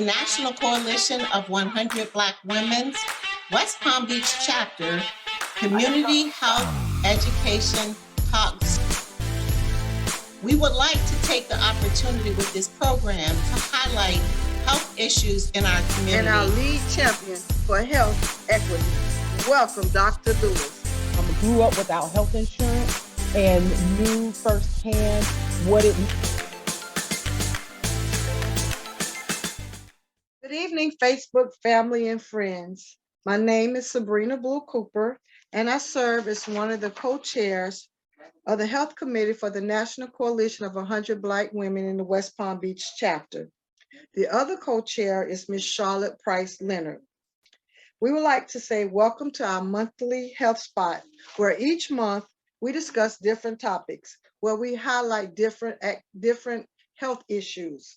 National Coalition of 100 Black Women's West Palm Beach chapter, Community Health Education Talks. We would like to take the opportunity with this program to highlight health issues in our community. And our lead champion for health equity. Welcome, Dr. Lewis. I grew up without health insurance and knew firsthand what it meant. Good evening, Facebook family and friends. My name is Sabrina Blue Cooper, and I serve as one of the co-chairs of the Health Committee for the National Coalition of 100 Black Women in the West Palm Beach chapter. The other co-chair is Ms. Charlotte Price Leonard. We would like to say welcome to our monthly health spot, where each month we discuss different topics, where we highlight different health issues.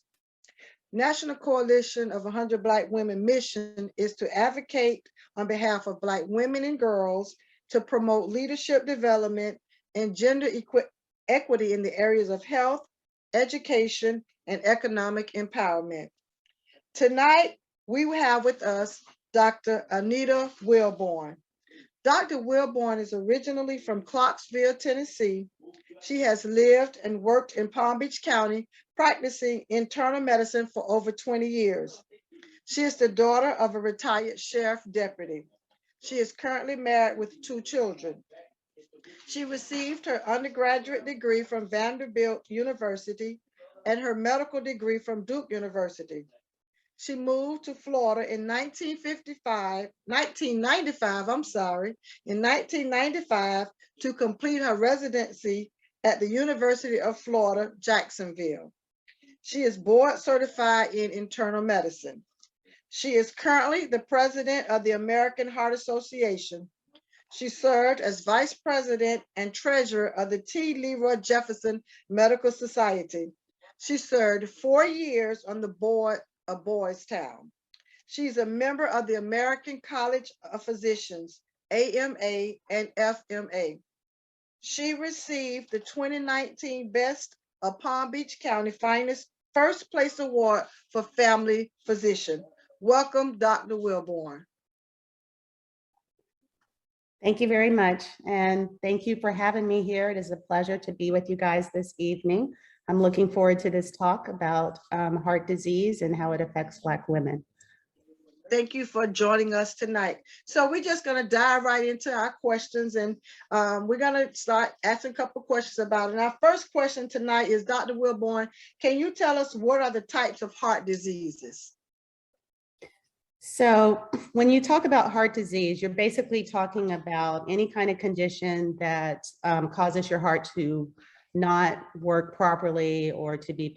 National Coalition of 100 Black Women mission is to advocate on behalf of Black women and girls to promote leadership development and gender equity in the areas of health, education, and economic empowerment. Tonight, we have with us Dr. Anita Wilborn. Dr. Wilborn is originally from Clarksville, Tennessee. She has lived and worked in Palm Beach County, practicing internal medicine for over 20 years. She is the daughter of a retired sheriff deputy. She is currently married with 2 children. She received her undergraduate degree from Vanderbilt University and her medical degree from Duke University. She moved to Florida in 1995 to complete her residency at the University of Florida, Jacksonville. She is board certified in internal medicine. She is currently the president of the American Heart Association. She served as vice president and treasurer of the T. Leroy Jefferson Medical Society. She served 4 years on the board of Boys Town. She's a member of the American College of Physicians, AMA and FMA. She received the 2019 Best of Palm Beach County Finest First Place Award for Family Physician. Welcome, Dr. Wilborn. Thank you very much. And thank you for having me here. It is a pleasure to be with you guys this evening. I'm looking forward to this talk about heart disease and how it affects Black women. Thank you for joining us tonight. So we're just going to dive right into our questions, and we're going to start asking a couple of questions about it. And our first question tonight is, Dr. Wilborn, can you tell us what are the types of heart diseases? So when you talk about heart disease, you're basically talking about any kind of condition that causes your heart to not work properly or to be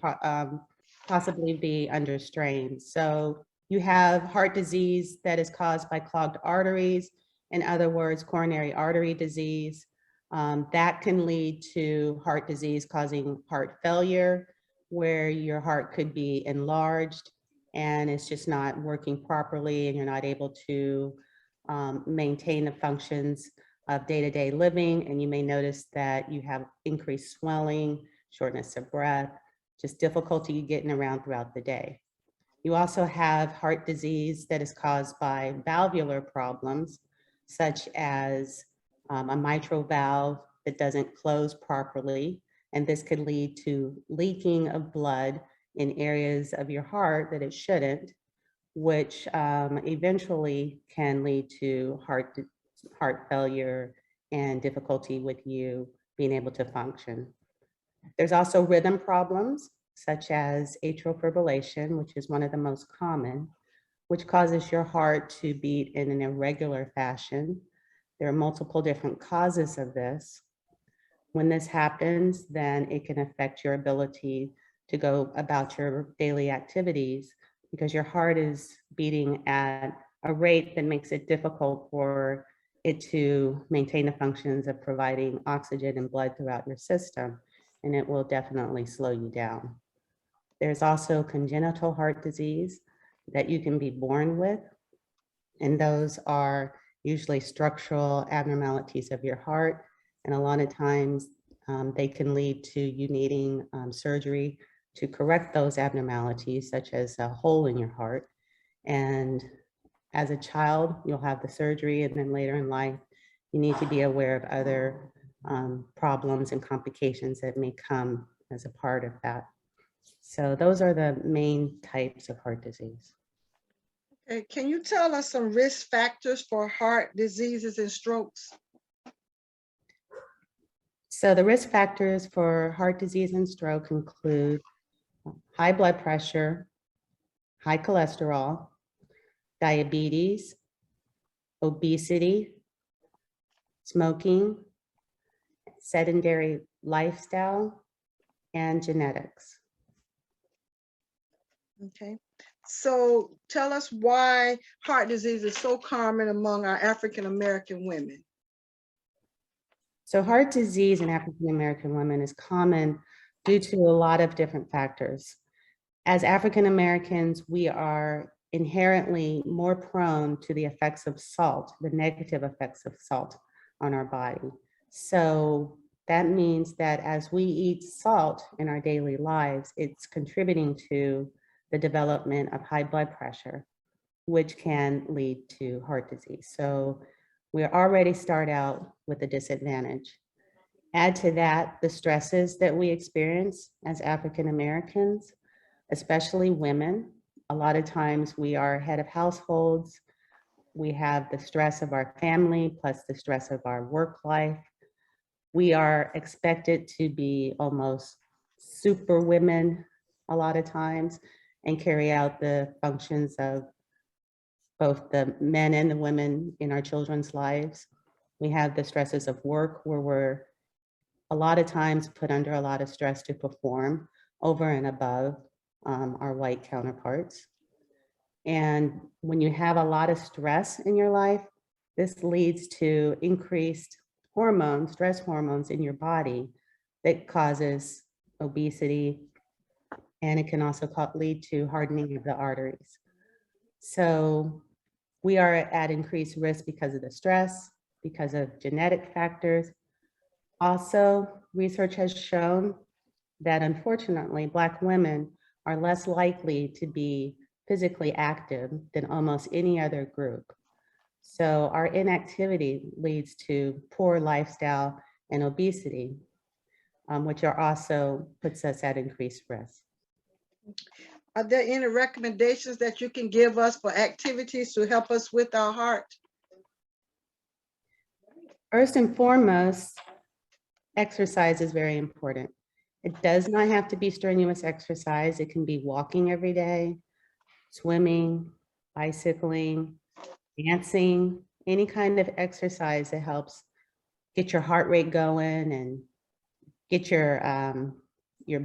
possibly be under strain. So you have heart disease that is caused by clogged arteries, in other words, coronary artery disease. That can lead to heart disease causing heart failure, where your heart could be enlarged and it's just not working properly and you're not able to maintain the functions of day-to-day living. And you may notice that you have increased swelling, shortness of breath, just difficulty getting around throughout the day. You also have heart disease that is caused by valvular problems, such as a mitral valve that doesn't close properly. And this could lead to leaking of blood in areas of your heart that it shouldn't, which eventually can lead to heart failure and difficulty with you being able to function. There's also rhythm problems, such as atrial fibrillation, which is one of the most common, which causes your heart to beat in an irregular fashion. There are multiple different causes of this. When this happens, then it can affect your ability to go about your daily activities, because your heart is beating at a rate that makes it difficult for it to maintain the functions of providing oxygen and blood throughout your system, and it will definitely slow you down. There's also congenital heart disease that you can be born with, and those are usually structural abnormalities of your heart, and a lot of times they can lead to you needing surgery to correct those abnormalities, such as a hole in your heart. And as a child, you'll have the surgery, and then later in life, you need to be aware of other problems and complications that may come as a part of that. So those are the main types of heart disease. Okay, can you tell us some risk factors for heart diseases and strokes? So the risk factors for heart disease and stroke include high blood pressure, high cholesterol, diabetes, obesity, smoking, sedentary lifestyle, and genetics. Okay, so tell us why heart disease is so common among our African-American women. So heart disease in African-American women is common due to a lot of different factors. As African-Americans, we are inherently more prone to the effects of salt, the negative effects of salt on our body. So that means that as we eat salt in our daily lives, it's contributing to the development of high blood pressure, which can lead to heart disease. So we already start out with a disadvantage. Add to that the stresses that we experience as African Americans, especially women. A lot of times we are head of households. We have the stress of our family plus the stress of our work life. We are expected to be almost super women a lot of times and carry out the functions of both the men and the women in our children's lives. We have the stresses of work where we're a lot of times put under a lot of stress to perform over and above our white counterparts. And when you have a lot of stress in your life, this leads to increased hormones, stress hormones in your body that causes obesity, and it can also lead to hardening of the arteries. So we are at increased risk because of the stress, because of genetic factors. Also, research has shown that unfortunately, Black women are less likely to be physically active than almost any other group. So our inactivity leads to poor lifestyle and obesity, which are also puts us at increased risk. Are there any recommendations that you can give us for activities to help us with our heart? First and foremost, exercise is very important. It does not have to be strenuous exercise. It can be walking every day, swimming, bicycling, dancing, any kind of exercise that helps get your heart rate going and get your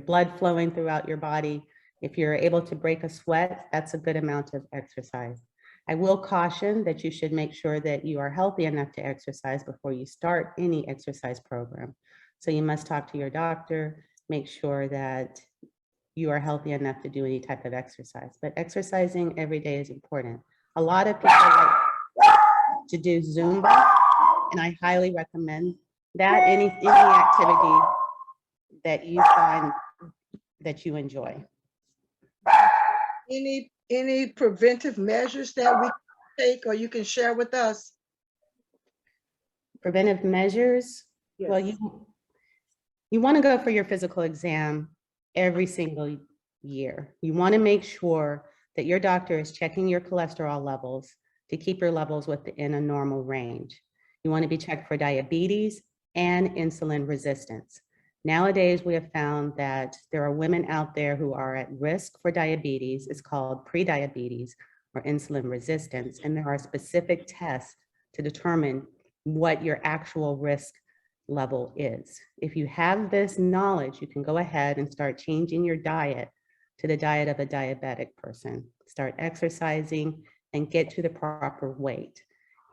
blood flowing throughout your body. If you're able to break a sweat, that's a good amount of exercise. I will caution that you should make sure that you are healthy enough to exercise before you start any exercise program. So you must talk to your doctor, make sure that you are healthy enough to do any type of exercise. But exercising every day is important. A lot of people like to do Zumba, and I highly recommend that. Any activity that you find that you enjoy. Any preventive measures that we can take or you can share with us? Preventive measures? Yes. Well, you want to go for your physical exam every single year. You want to make sure that your doctor is checking your cholesterol levels to keep your levels within a normal range. You want to be checked for diabetes and insulin resistance. Nowadays, we have found that there are women out there who are at risk for diabetes. It's called prediabetes or insulin resistance. And there are specific tests to determine what your actual risk level is. If you have this knowledge, you can go ahead and start changing your diet to the diet of a diabetic person. Start exercising and get to the proper weight.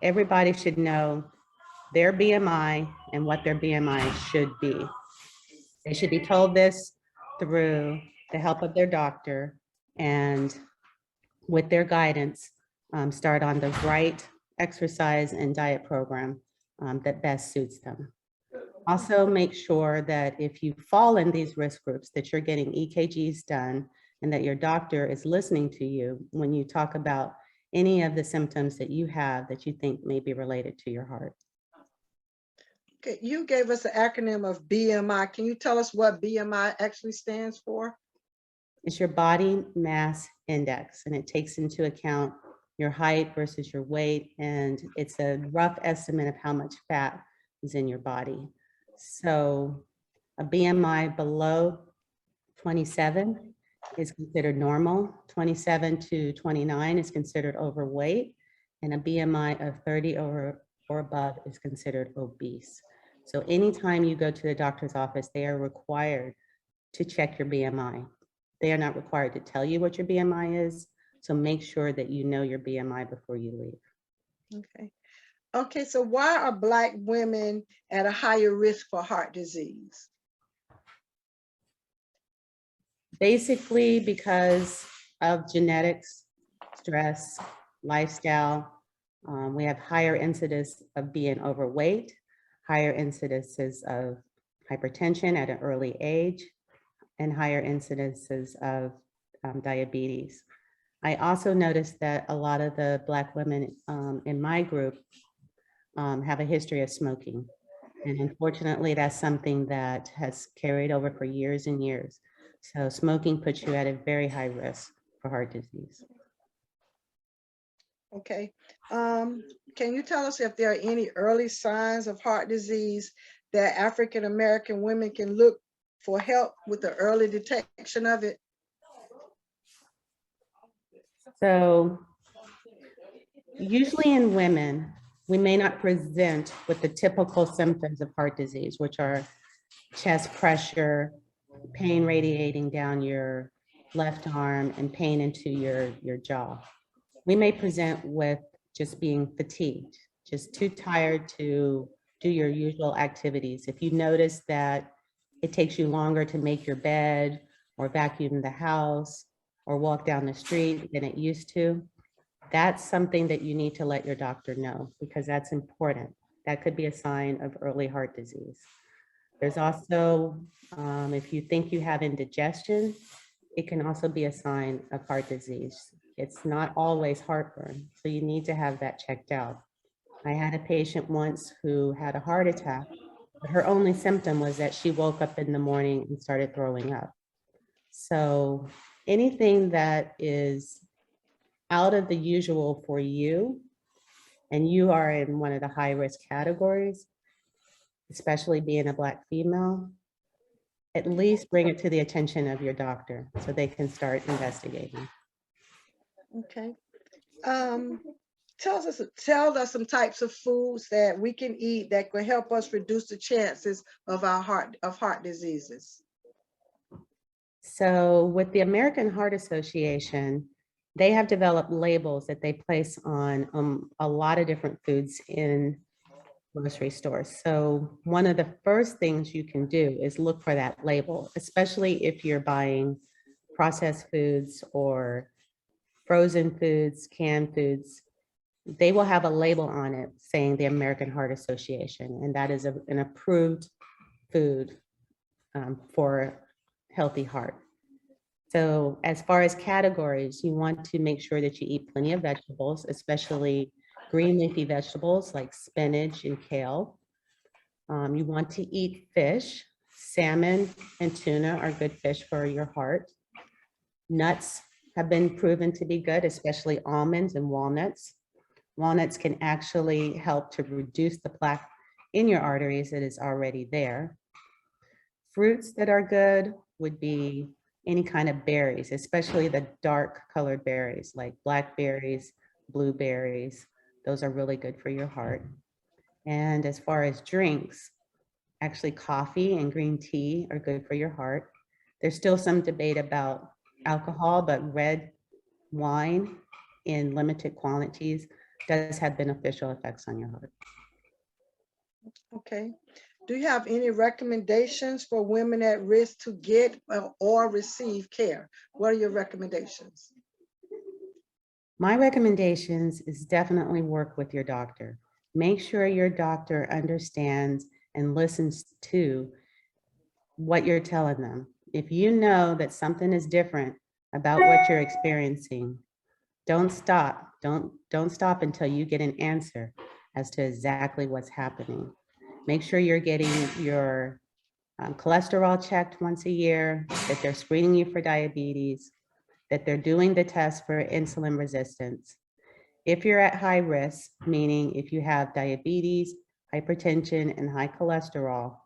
Everybody should know their BMI and what their BMI should be. They should be told this through the help of their doctor, and with their guidance, start on the right exercise and diet program that best suits them. Also, make sure that if you fall in these risk groups, that you're getting EKGs done and that your doctor is listening to you when you talk about any of the symptoms that you have that you think may be related to your heart. Okay, you gave us an acronym of BMI. Can you tell us what BMI actually stands for? It's your body mass index, and it takes into account your height versus your weight, and it's a rough estimate of how much fat is in your body. So a BMI below 27 is considered normal. 27 to 29 is considered overweight, and a BMI of 30 or above is considered obese. So anytime you go to the doctor's office, they are required to check your BMI. They are not required to tell you what your BMI is, so make sure that you know your BMI before you leave. Okay. Okay, so why are Black women at a higher risk for heart disease? Basically because of genetics, stress, lifestyle. We have higher incidence of being overweight, higher incidences of hypertension at an early age, and higher incidences of diabetes. I also noticed that a lot of the Black women in my group have a history of smoking. And unfortunately, that's something that has carried over for years and years. So smoking puts you at a very high risk for heart disease. Okay. Can you tell us if there are any early signs of heart disease that African-American women can look for help with the early detection of it? So usually in women, we may not present with the typical symptoms of heart disease, which are chest pressure, pain radiating down your left arm, and pain into your jaw. We may present with just being fatigued, just too tired to do your usual activities. If you notice that it takes you longer to make your bed or vacuum the house or walk down the street than it used to, that's something that you need to let your doctor know, because that's important. That could be a sign of early heart disease. There's also, if you think you have indigestion, it can also be a sign of heart disease. It's not always heartburn, so you need to have that checked out. I had a patient once who had a heart attack, but her only symptom was that she woke up in the morning and started throwing up. So anything that is out of the usual for you, and you are in one of the high risk categories, especially being a Black female, at least bring it to the attention of your doctor so they can start investigating. Okay. Tell us some types of foods that we can eat that could help us reduce the chances of heart diseases. So with the American Heart Association, they have developed labels that they place on a lot of different foods in grocery stores. So one of the first things you can do is look for that label, especially if you're buying processed foods or frozen foods, canned foods. They will have a label on it saying the American Heart Association, and that is an approved food for healthy heart. So as far as categories, you want to make sure that you eat plenty of vegetables, especially green leafy vegetables like spinach and kale. You want to eat fish. Salmon and tuna are good fish for your heart. Nuts have been proven to be good, especially almonds and walnuts. Walnuts can actually help to reduce the plaque in your arteries that is already there. Fruits that are good would be any kind of berries, especially the dark colored berries like blackberries, blueberries. Those are really good for your heart. And as far as drinks, actually coffee and green tea are good for your heart. There's still some debate about alcohol, but red wine in limited quantities does have beneficial effects on your heart. Okay. Do you have any recommendations for women at risk to get or receive care? What are your recommendations? My recommendations is definitely work with your doctor. Make sure your doctor understands and listens to what you're telling them. If you know that something is different about what you're experiencing, don't stop. Don't stop until you get an answer as to exactly what's happening. Make sure you're getting your cholesterol checked once a year, that they're screening you for diabetes, that they're doing the test for insulin resistance. If you're at high risk, meaning if you have diabetes, hypertension, and high cholesterol,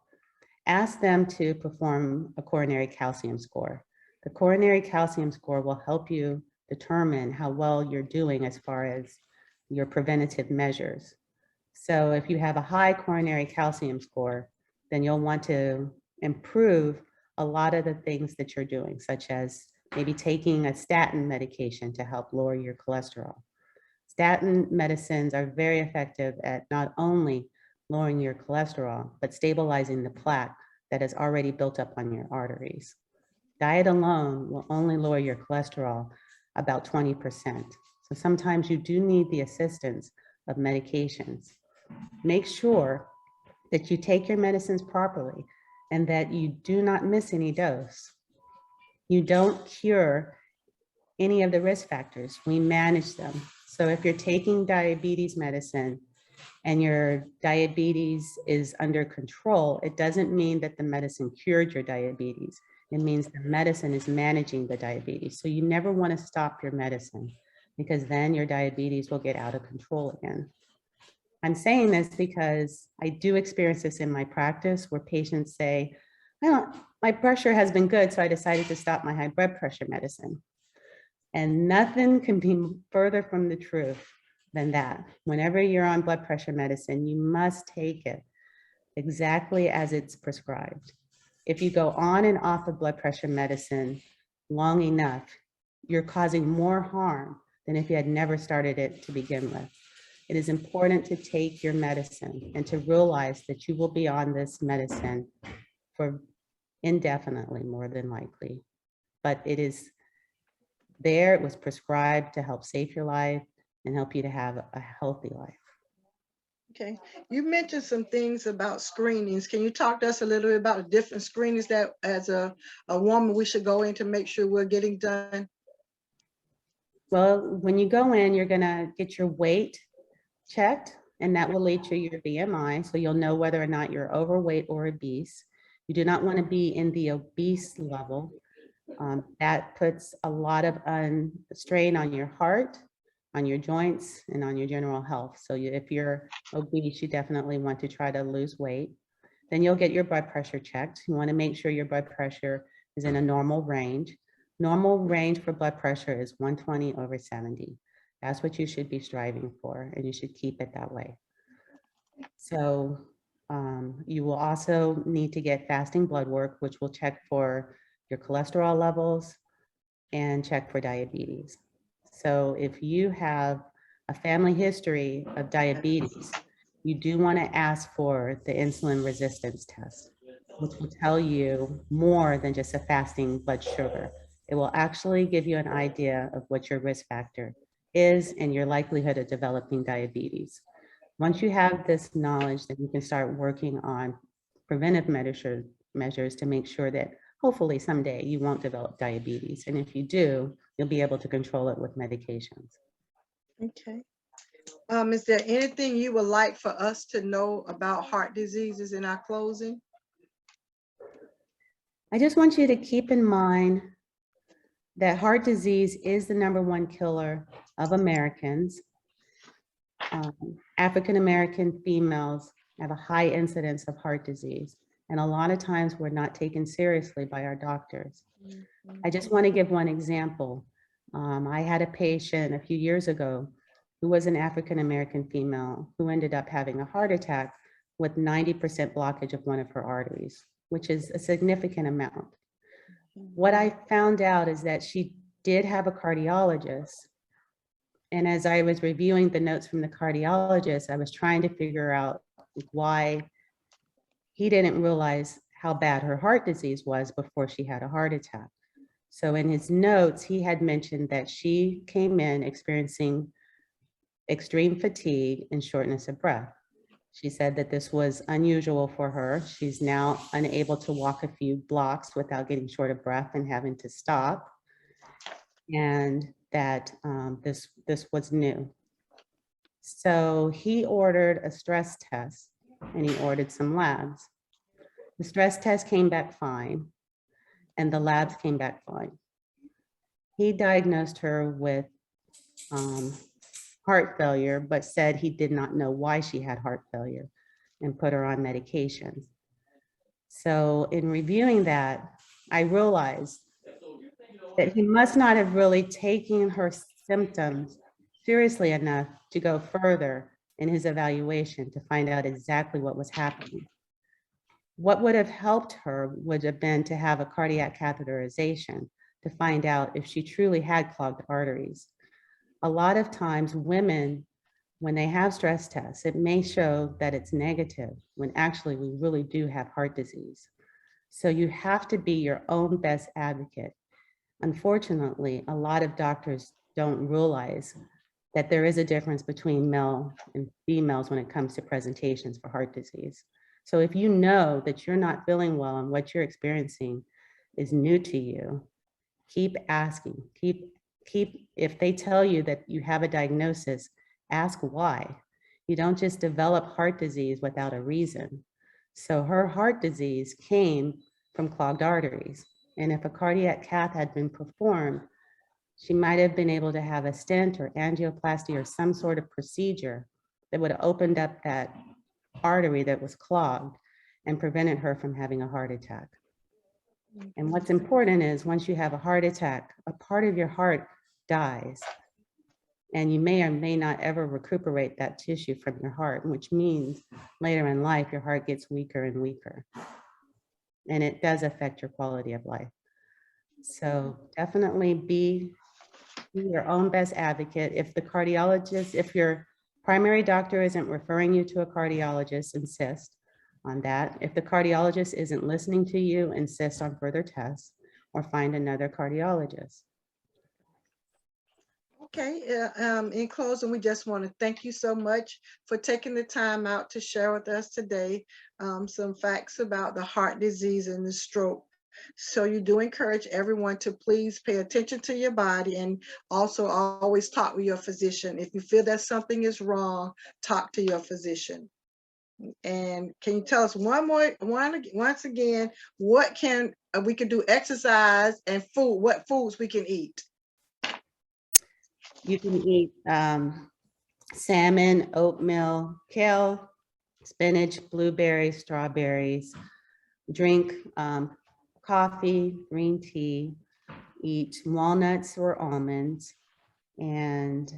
ask them to perform a coronary calcium score. The coronary calcium score will help you determine how well you're doing as far as your preventative measures. So if you have a high coronary calcium score, then you'll want to improve a lot of the things that you're doing, such as maybe taking a statin medication to help lower your cholesterol. Statin medicines are very effective at not only lowering your cholesterol, but stabilizing the plaque that has already built up on your arteries. Diet alone will only lower your cholesterol about 20%. So sometimes you do need the assistance of medications. Make sure that you take your medicines properly and that you do not miss any dose. You don't cure any of the risk factors, we manage them. So if you're taking diabetes medicine and your diabetes is under control, it doesn't mean that the medicine cured your diabetes. It means the medicine is managing the diabetes. So you never want to stop your medicine because then your diabetes will get out of control again. I'm saying this because I do experience this in my practice where patients say, my pressure has been good, so I decided to stop my high blood pressure medicine. And nothing can be further from the truth than that. Whenever you're on blood pressure medicine, you must take it exactly as it's prescribed. If you go on and off of blood pressure medicine long enough, you're causing more harm than if you had never started it to begin with. It is important to take your medicine and to realize that you will be on this medicine for indefinitely, more than likely. But it is there, it was prescribed to help save your life and help you to have a healthy life. Okay, you mentioned some things about screenings. Can you talk to us a little bit about the different screenings that as a woman we should go in to make sure we're getting done? Well, when you go in, you're gonna get your weight checked, and that will lead to your BMI. So you'll know whether or not you're overweight or obese. You do not want to be in the obese level. That puts a lot of strain on your heart, on your joints, and on your general health. So if you're obese, you definitely want to try to lose weight. Then you'll get your blood pressure checked. You want to make sure your blood pressure is in a normal range. Normal range for blood pressure is 120/70. That's what you should be striving for, and you should keep it that way. So you will also need to get fasting blood work, which will check for your cholesterol levels and check for diabetes. So if you have a family history of diabetes, you do want to ask for the insulin resistance test, which will tell you more than just a fasting blood sugar. It will actually give you an idea of what your risk factor is and your likelihood of developing diabetes. Once you have this knowledge, then you can start working on preventive measures to make sure that hopefully someday you won't develop diabetes. And if you do, you'll be able to control it with medications. Okay. Is there anything you would like for us to know about heart diseases in our closing? I just want you to keep in mind that heart disease is the #1 killer of Americans. African-American females have a high incidence of heart disease, and a lot of times we're not taken seriously by our doctors. I just want to give one example. I had a patient a few years ago who was an African-American female who ended up having a heart attack with 90% blockage of one of her arteries, which is a significant amount. What I found out is that she did have a cardiologist. And as I was reviewing the notes from the cardiologist, I was trying to figure out why he didn't realize how bad her heart disease was before she had a heart attack. So in his notes, he had mentioned that she came in experiencing extreme fatigue and shortness of breath. She said that this was unusual for her. She's now unable to walk a few blocks without getting short of breath and having to stop. And that this was new. So he ordered a stress test and he ordered some labs. The stress test came back fine and the labs came back fine. He diagnosed her with heart failure, but said he did not know why she had heart failure and put her on medication. So in reviewing that, I realized that he must not have really taken her symptoms seriously enough to go further in his evaluation to find out exactly what was happening. What would have helped her would have been to have a cardiac catheterization to find out if she truly had clogged arteries. A lot of times women, when they have stress tests, it may show that it's negative when actually we really do have heart disease. So you have to be your own best advocate. Unfortunately, a lot of doctors don't realize that there is a difference between male and females when it comes to presentations for heart disease. So if you know that you're not feeling well and what you're experiencing is new to you, keep asking, if they tell you that you have a diagnosis, ask why. You don't just develop heart disease without a reason. So her heart disease came from clogged arteries. And if a cardiac cath had been performed, she might have been able to have a stent or angioplasty or some sort of procedure that would have opened up that artery that was clogged and prevented her from having a heart attack. And what's important is once you have a heart attack, a part of your heart dies. And you may or may not ever recuperate that tissue from your heart, which means later in life, your heart gets weaker and weaker. And it does affect your quality of life. So definitely be your own best advocate. If the cardiologist, if your primary doctor isn't referring you to a cardiologist, insist on that. If the cardiologist isn't listening to you, insist on further tests or find another cardiologist. Okay, in closing, we just want to thank you so much for taking the time out to share with us today some facts about the heart disease and the stroke. So you do encourage everyone to please pay attention to your body and also always talk with your physician. If you feel that something is wrong, talk to your physician. And can you tell us once again, what can we can do exercise and food, what foods we can eat? You can eat salmon, oatmeal, kale, spinach, blueberries, strawberries, drink coffee, green tea, eat walnuts or almonds, and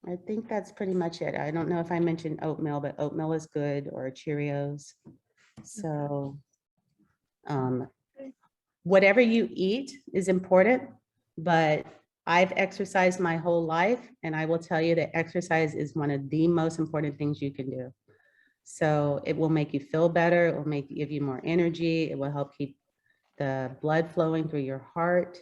I think that's pretty much it. I don't know if I mentioned oatmeal, but oatmeal is good, or Cheerios. So whatever you eat is important, but I've exercised my whole life, and I will tell you that exercise is one of the most important things you can do. So it will make you feel better. It will give you more energy. It will help keep the blood flowing through your heart.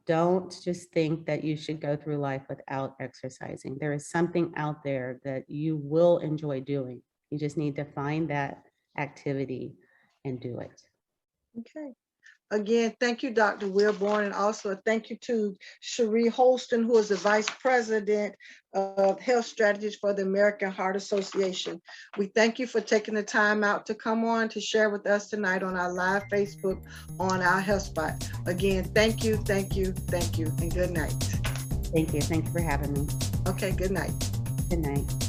Don't just think that you should go through life without exercising. There is something out there that you will enjoy doing. You just need to find that activity and do it. Okay. Again, thank you, Dr. Wilborn, and also a thank you to Cherie Holston, who is the Vice President of Health Strategies for the American Heart Association. We thank you for taking the time out to come on to share with us tonight on our live Facebook on our Health Spot. Again, thank you, thank you, thank you, and good night. Thank you. Thank you for having me. Okay, good night. Good night.